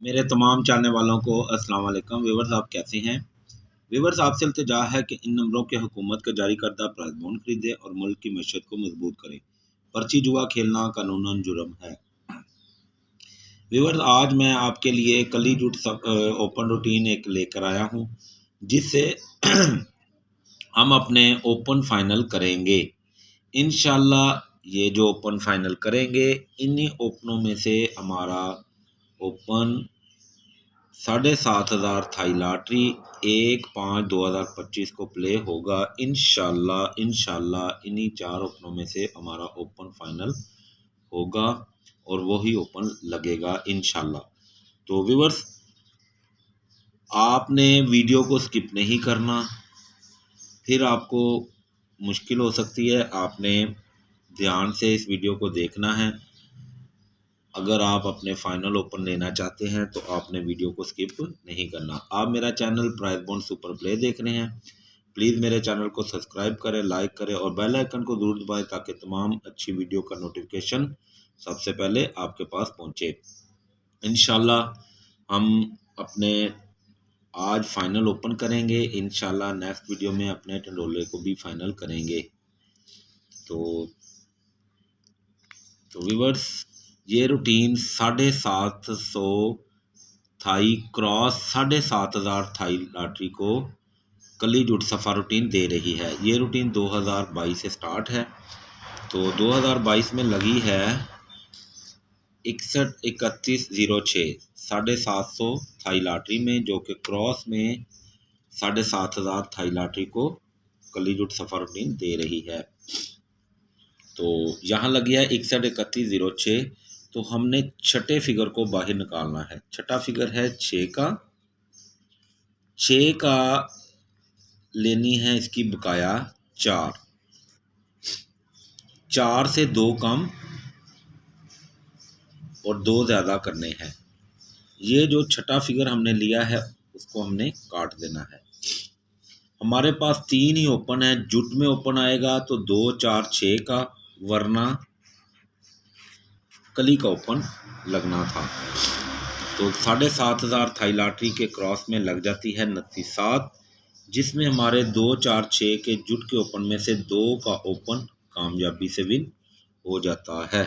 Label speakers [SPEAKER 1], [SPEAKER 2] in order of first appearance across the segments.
[SPEAKER 1] मेरे तमाम चाहने वालों को अस्सलाम वालेकुम। व्यूअर्स, आप कैसे हैं? व्यूअर्स, आपसे इल्तिजा है कि इन नंबरों के हुकूमत का जारी करदा प्राइज बॉन्ड खरीदें और मुल्क की मईशत को मजबूत करें। पर्ची जुआ खेलना कानूनन जुर्म है। व्यूअर्स, आज मैं आपके लिए कली जुट ओपन रूटीन एक लेकर आया हूँ, जिससे हम अपने ओपन फाइनल करेंगे इंशाल्लाह। ये जो ओपन फाइनल करेंगे, इन्हीं ओपनों में से हमारा ओपन 7,500 थाई लॉटरी 1/5/2025 को प्ले होगा इंशाल्लाह। इन्हीं 4 ओपनों में से हमारा ओपन फाइनल होगा और वही ओपन लगेगा इंशाल्लाह। तो व्यूअर्स, आपने वीडियो को स्किप नहीं करना, फिर आपको मुश्किल हो सकती है। आपने ध्यान से इस वीडियो को देखना है। अगर आप अपने फाइनल ओपन लेना चाहते हैं तो आपने वीडियो को स्किप नहीं करना। आप मेरा channel prize bond super play देख रहे हैं, प्लीज़ मेरे चैनल को सब्सक्राइब करें, लाइक करें और बेल आइकन को ज़रूर दबाएं ताकि तमाम अच्छी वीडियो का नोटिफिकेशन सबसे पहले आपके पास पहुंचे। इंशाल्लाह हम अपने आज फाइनल ओपन करेंगे। इंशाल्लाह नेक्स्ट वीडियो में अपने टंडोले को भी फाइनल करेंगे। तो व्यूअर्स, ये routine 750 Thai cross 7,500 Thai lottery को कली जुट सफ़ा रूटीन दे रही है। ये रूटीन 2022 से स्टार्ट है। तो 2022 में लगी है 61-3106 750 थाई लॉटरी में, जो कि क्रॉस में 7,500 थाई लॉटरी को कली जुट सफ़ा रूटीन दे रही है। तो यहाँ लगी है 61-3106। तो हमने छठे फिगर को बाहर निकालना है। छठा फिगर है 6 का। 6 का लेनी है इसकी बकाया 4। 4 से 2 कम और 2 ज़्यादा करने हैं। ये जो छठा फिगर हमने लिया है उसको हमने काट देना है। हमारे पास 3 ही ओपन है। जुट में ओपन आएगा तो 2, 4, 6 का, वरना कली का ओपन लगना था। तो 7,500 थाई लॉटरी के क्रॉस में लग जाती है 29/7, जिसमें हमारे 2, 4, 6 के जुट के ओपन में से 2 का ओपन कामयाबी से विन हो जाता है।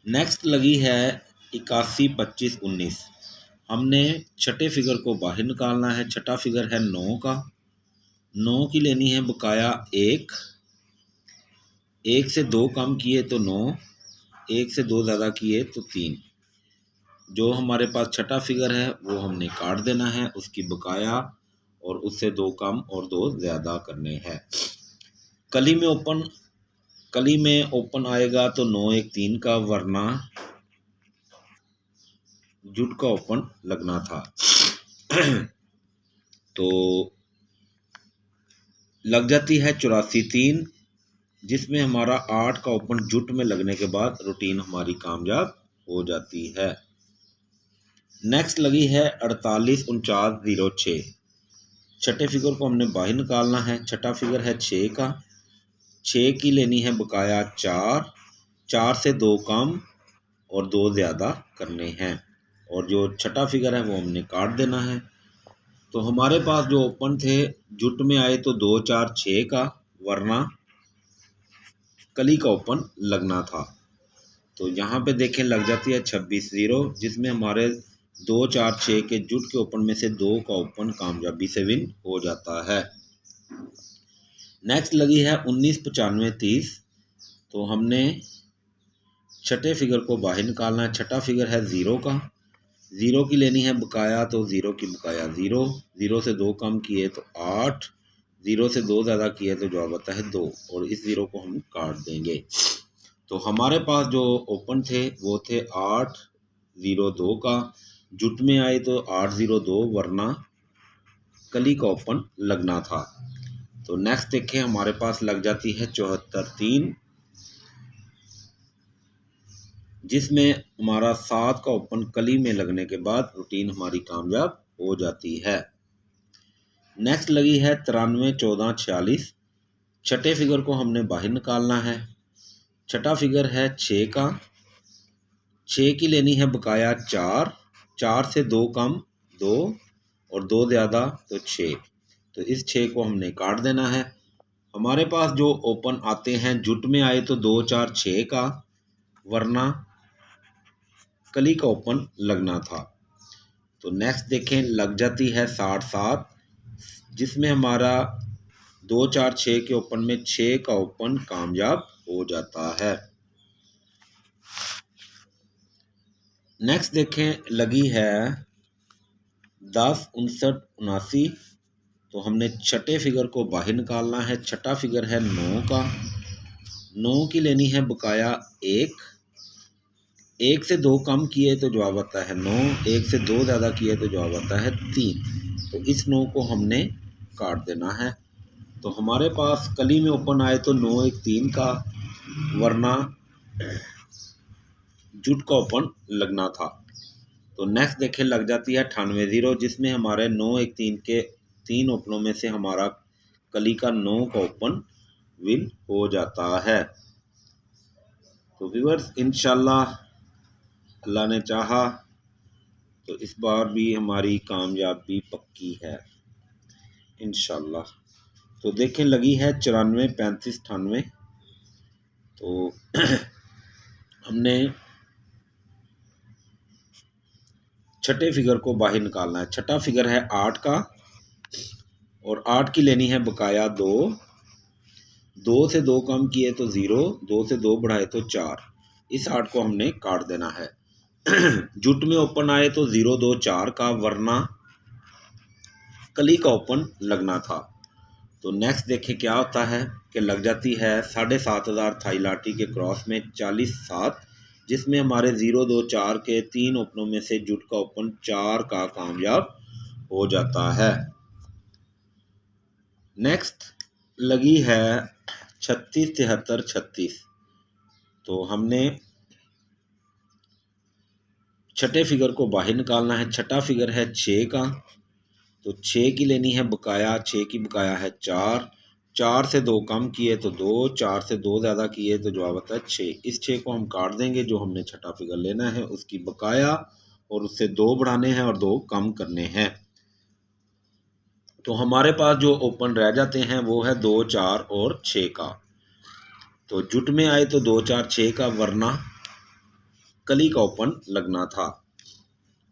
[SPEAKER 1] नेक्स्ट लगी है 81-25-19। हमने छठे फिगर को बाहर निकालना है। छठा फिगर है 9 का। 9 की लेनी है बकाया 1। 1 से 2 कम किए तो 9, 1 से 2 ज़्यादा किए तो 3। जो हमारे पास छठा फिगर है वो हमने काट देना है, उसकी बकाया और उससे 2 कम और 2 ज़्यादा करने हैं। कली में ओपन आएगा तो 9-1-3 का, वरना जुट का ओपन लगना था। तो लग जाती है 84-3, जिसमें हमारा 8 का ओपन जुट में लगने के बाद रूटीन हमारी कामयाब हो जाती है। नेक्स्ट लगी है 48-49-06। छठे फिगर को हमने बाहर निकालना है। छठा फिगर है 6 का। 6 की लेनी है बकाया 4। 4 से 2 कम और 2 ज़्यादा करने हैं। और जो छठा फिगर है वो हमने काट देना है। तो हमारे पास जो ओपन थे जुट में आए तो 2, 4, 6 का, वरना कली का ओपन लगना था। तो यहाँ पे देखें लग जाती है 26-0, जिसमें हमारे 2, 4, 6 के जुट के ओपन में से 2 का ओपन कामयाबी से विन हो जाता है। नेक्स्ट लगी है 19-95-30। तो हमने छठे फिगर को बाहर निकालना है। छठा फिगर है 0 का। 0 की लेनी है बकाया तो 0 की बकाया 0। 0 से 2 कम किए तो 8। 0 से 2 ज़्यादा किए तो जवाब आता है 2, और इस 0 को हम काट देंगे। तो हमारे पास जो ओपन थे वो थे 8-0-2 का। जुट में आए तो 8-0-2, वरना कली का ओपन लगना था। तो नेक्स्ट देखें हमारे पास लग जाती है 74-3, जिसमें हमारा 7 का ओपन कली में लगने के बाद रूटीन हमारी कामयाब हो जाती है। नेक्स्ट लगी है 93-14-46। छठे फिगर को हमने बाहर निकालना है। छठा फिगर है 6 का। 6 की लेनी है बकाया 4। 4 से 2 कम 2 और 2 ज़्यादा तो 6। तो इस 6 को हमने काट देना है। हमारे पास जो ओपन आते हैं जुट में आए तो 2 4 6 का, वरना कली का ओपन लगना था। तो नेक्स्ट देखें, लग जाती है 60 7, जिसमें हमारा 2 4 6 के ओपन में 6 का ओपन कामयाब हो जाता है। नेक्स्ट देखें, लगी है 10 59 79। तो हमने छठे फिगर को बाहर निकालना है। छठा फिगर है 9 का, 9 की लेनी है बकाया 1। 1 से 2 कम किए तो जवाब आता है 9, 1 से 2 ज़्यादा किए तो जवाब आता है 3। तो इस 9 को हमने काट देना है। तो हमारे पास कली में ओपन आए तो 9 1 3 का, वरना जुट का ओपन लगना था। तो नेक्स्ट देखें, लग जाती है 98 0, जिसमें हमारे 9 1 3 के 3 ओपनों में से हमारा कली का 9 का ओपन विन हो जाता है। तो व्यूअर्स, इंशाल्लाह अल्लाह ने चाहा तो इस बार भी हमारी कामयाबी पक्की है इंशाल्लाह। तो देखें, लगी है 94 35 98। तो हमने छठे फिगर को बाहर निकालना है। छठा फिगर है 8 का, और 8 की लेनी है बकाया 2। 2 से 2 कम किए तो 0, 2 से 2 बढ़ाए तो 4। इस 8 को हमने काट देना है। जुट में ओपन आए तो 0 2 4 का, वरना कली का ओपन लगना था। तो नेक्स्ट देखें क्या होता है कि लग जाती है 7500 थाई लाठी के क्रॉस में 40 7, जिसमें हमारे 0 2 4 के 3 ओपनों में से जुट का ओपन 4 का कामयाब हो जाता है। नेक्स्ट लगी है 36 73 36। तो हमने छठे फिगर को बाहर निकालना है। छठा फिगर है 6 का, तो 6 की लेनी है बकाया, 6 की बकाया है 4। 4 से 2 कम किए तो 2, 4 से 2 ज़्यादा किए तो जवाब आता है 6। इस 6 को हम काट देंगे। जो हमने छठा फिगर लेना है उसकी बकाया, और उससे 2 बढ़ाने हैं और 2 कम करने हैं। तो हमारे पास जो ओपन रह जाते हैं वो है 2 4 और 6 का। तो जुट में आए तो 2 4 6 का, वरना कली का ओपन लगना था।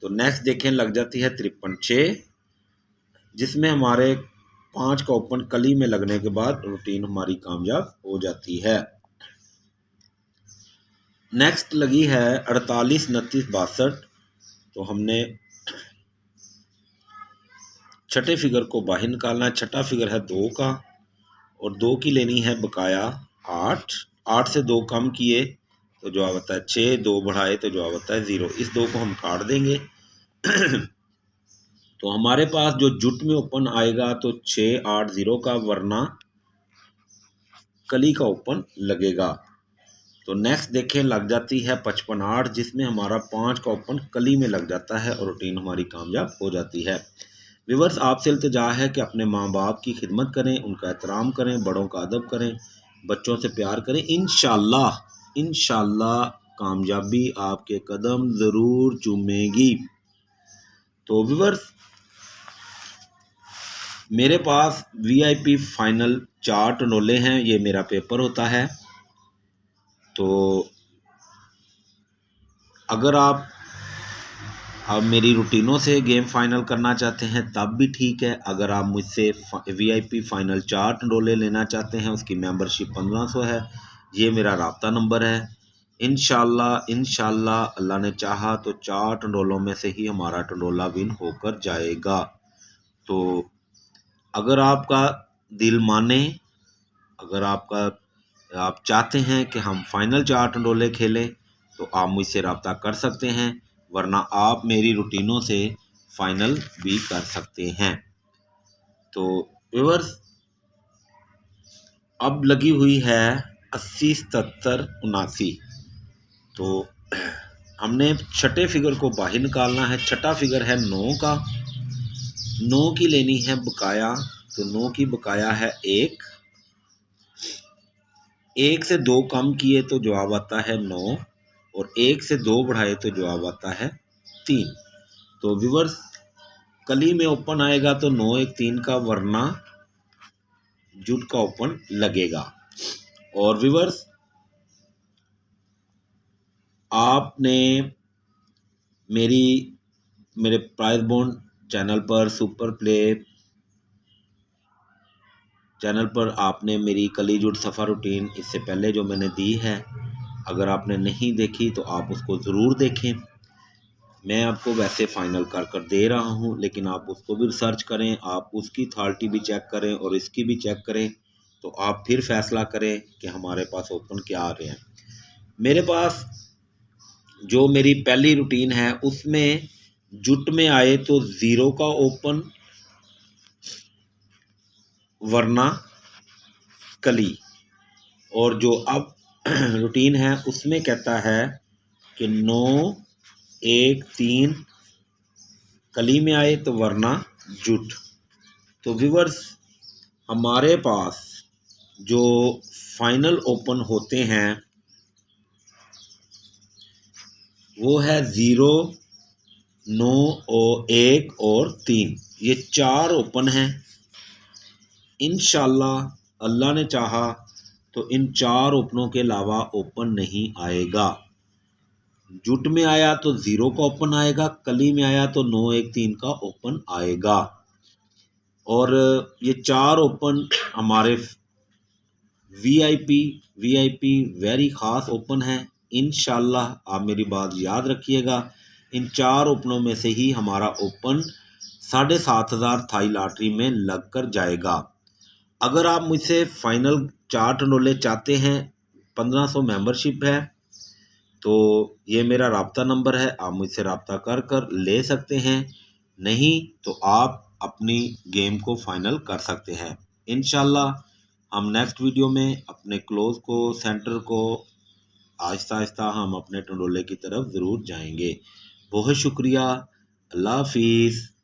[SPEAKER 1] तो नेक्स्ट देखें, लग जाती है 53 6, जिसमें हमारे 5 का ओपन कली में लगने के बाद रूटीन हमारी कामयाब हो जाती है। नेक्स्ट लगी है 48 29 62। तो हमने छठे फिगर को बाहर निकालना है। छठा फिगर है 2 का, और 2 की लेनी है बकाया 8। 8 से 2 कम किए तो जवाब आता है 6, 2 बढ़ाए तो जवाब आता है 0। इस 2 को हम काट देंगे। तो हमारे पास जो जुट में ओपन आएगा तो 6 8 0 का, वरना कली का ओपन लगेगा। तो नेक्स्ट देखें, लग जाती है 55 8, जिसमें हमारा 5 का ओपन कली में लग जाता है और रूटीन हमारी कामयाब हो जाती है। व्यूअर्स, आपसे इल्तिजा है कि अपने माँ बाप की खिदमत करें, उनका एहतराम करें, बड़ों का अदब करें, बच्चों से प्यार करें। इंशाल्लाह कामयाबी आपके कदम ज़रूर चूमेगी। तो व्यूअर्स, मेरे पास VIP फाइनल 4 टंडोले हैं। ये मेरा पेपर होता है। तो अगर आप मेरी रूटीनों से गेम फाइनल करना चाहते हैं तब भी ठीक है। अगर आप मुझसे VIP फाइनल 4 टंडोले लेना चाहते हैं, उसकी मेंबरशिप 1500 है। ये मेरा राब्ता नंबर है। इंशाल्लाह अल्लाह ने चाहा तो 4 टंडोलों में से ही हमारा टंडोला विन होकर जाएगा। तो अगर आपका दिल माने, अगर आप चाहते हैं कि हम फाइनल 4 टंडोले खेलें, तो आप मुझसे रब्ता कर सकते हैं, वरना आप मेरी रूटीनों से फाइनल भी कर सकते हैं। तो व्यूअर्स, अब लगी हुई है 80 77 79। तो हमने छठे फिगर को बाहर निकालना है। छठा फिगर है 9 का, 9 की लेनी है बकाया। तो 9 की बकाया है 1। 1 से 2 कम किए तो जवाब आता है 9, और 1 से 2 बढ़ाए तो जवाब आता है 3। तो व्यूअर्स कली में ओपन आएगा तो 913 का, वरना जुट का ओपन लगेगा। और व्यूअर्स आपने मेरे प्राइस बॉन्ड चैनल पर, सुपर प्ले चैनल पर आपने मेरी कली जुट सफ़ा रूटीन इससे पहले जो मैंने दी है, अगर आपने नहीं देखी तो आप उसको ज़रूर देखें। मैं आपको वैसे फ़ाइनल कर दे रहा हूं, लेकिन आप उसको भी रिसर्च करें, आप उसकी अथॉरिटी भी चेक करें और इसकी भी चेक करें, तो आप फिर फैसला करें कि हमारे पास ओपन क्या आ रहे हैं। मेरे पास जो मेरी पहली रूटीन है उसमें जुट में आए तो 0 का ओपन, वरना कली। और जो अब रूटीन है उसमें कहता है कि 913 कली में आए तो वरना जुट। तो व्यूअर्स हमारे पास जो फाइनल ओपन होते हैं वो है 0, 9 और 1 और 3, ये 4 ओपन हैं। इंशाल्लाह अल्लाह ने चाहा तो इन 4 ओपनों के अलावा ओपन नहीं आएगा। जुट में आया तो 0 का ओपन आएगा, कली में आया तो 913 का ओपन आएगा। और ये 4 ओपन हमारे वीआईपी वेरी ख़ास ओपन है। इंशाल्लाह आप मेरी बात याद रखिएगा, इन 4 ओपनों में से ही हमारा ओपन 7,500 थाई लॉटरी में लग कर जाएगा। अगर आप मुझसे फाइनल 4 टंडोले चाहते हैं, 1500 मेंबरशिप है, तो ये मेरा राब्ता नंबर है, आप मुझसे राब्ता कर ले सकते हैं। नहीं तो आप अपनी गेम को फाइनल कर सकते हैं। इंशाल्लाह हम नेक्स्ट वीडियो में अपने क्लोज को, सेंटर को आहिस्ता आहिस्ता हम अपने टंडोले की तरफ ज़रूर जाएंगे। बहुत शुक्रिया। अल्लाह हाफिज़।